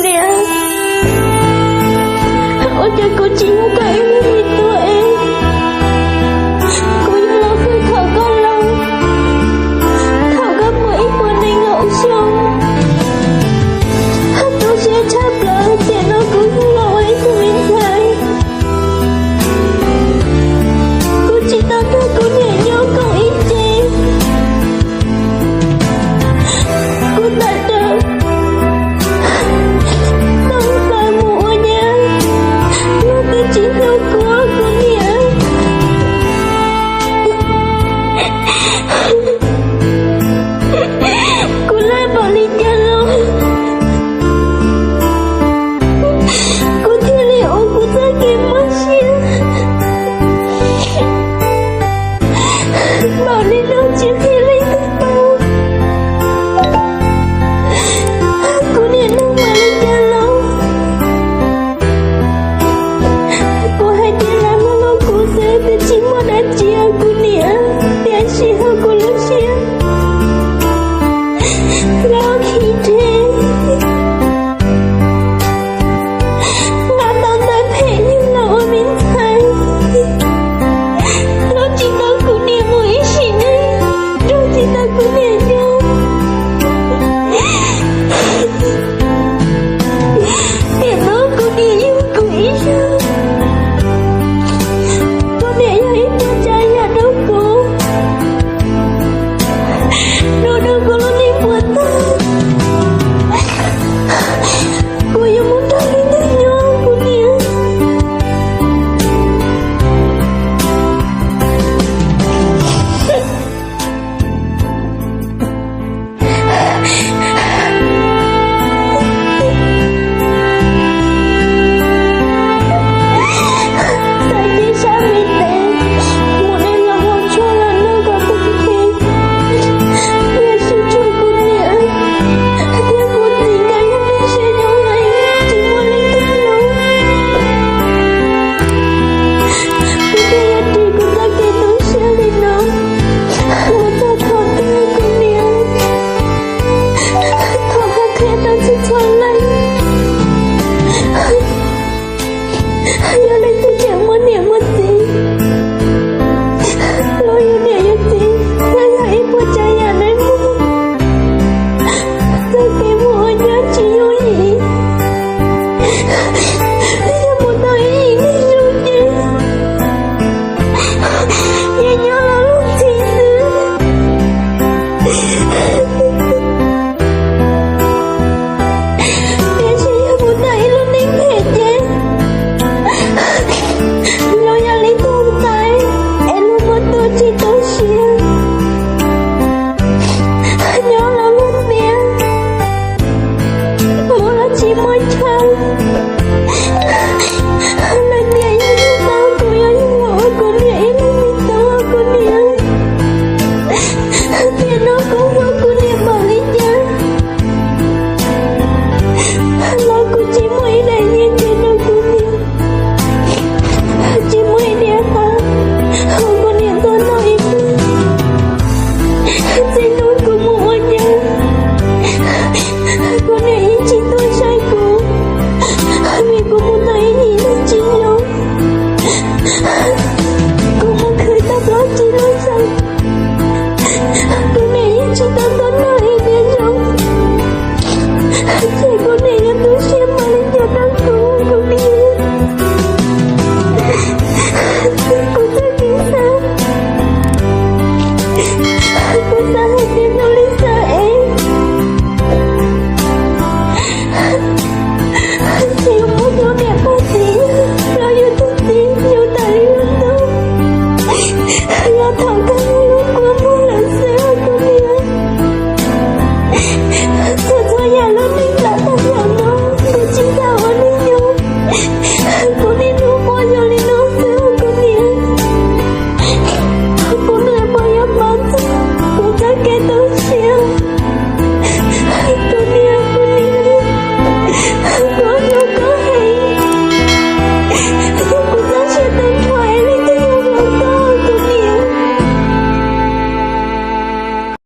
nè. Ôi trời, cô chỉ muốn có em vì tôi em. Cô yêu lâu phải thở con lâu, thở gấp mỗi một này ngậu xong. Tôi sẽ chấp lời để nó cũng lỗi của mình thay. Cô chỉ tao thôi cô nhẹ nhõm không ý chí. Cô đã được không phải mua nha. Nó cứ chỉ theo của cô nhẹ. Cô lại bỏ đi cha rồi. Cô thiên liệu cô ra kiếm mất xíu. Bảo đi đâu chiếc thiên lý thức bao. Cô điện đâu mà lên cha lâu. Cô hay tiền làm nó lâu cô sẽ để chỉ một đã chia cô nè. Để anh xí hơn cô lúc xíu. Lo khi thế ngã tao tới phê nhưng là ôi mình thay. Nó chỉ tao cứ niệm một ý xin ấy. Rồi chỉ tao cứ niệm nhau. Để nó cứ niệm yêu cứ ý sao. Cô niệm yêu ít cho trai là đâu cô. Đâu đâu cô luôn niệm buồn ta. Cô yêu muốn ta đi đến nhau cô niệm. Tại vì sao mình tên một em là một cho là nó gặp một khi. Vì sự cho cô niệm. Theo cô tình cảm nhất định sẽ nhau này. Chỉ muốn lên tức lâu. Cô thấy là chỉ cô ta kể tôi sẽ lên nó. Một ta thọ tư cô niệm. Thọ hát thế ta sẽ thoát lạnh. Giờ lên tôi chẳng muốn niệm một gì. Lo yêu niệm yêu gì. Ngay hãy một trái nhà này mua. Ta kể mua nhớ chỉ yêu gì. Giờ một tay ý đi rồi chứ. Nhớ nhớ là lúc gì nữa. Để chỉ một tay luôn nín hết chứ. Lo nhà lấy tôi tay. Em luôn một tôi chỉ tôi xưa. Nhớ là luôn mẹ. Mỗi là chỉ mỗi chân. Lời mẹ yêu như tao. Cô yêu như mỗi cô mẹ yêu như tao. Cô niệm. Mẹ nó cũng vô cô niệm bảo lý nhá. Lo cô chỉ mỗi đại nhiên trên đâu cô niệm. Chỉ mỗi đĩa ta. Không có niệm tôi nói ít. Chỉ nói cô mua nha. Cô này ý chỉ tôi sai cô. Vì cô muốn thấy nhìn nó chỉ nhau. Cô muốn khởi ta đó chỉ nói rằng. Cô này ý chỉ ta đó nói ý để nhau. Chỉ cô này ý tôi xem mà lên cho đang cô. Cô đi. Cô sẽ nghĩ sao. Cô sẽ hãy tìm đâu lý do em. Chỉ muốn cho mẹ có gì. Lo yêu thức gì. Yêu tài yêu đâu. Lo thảo các lúc của muốn là sao cô đi. Thật ra nhà luôn đi.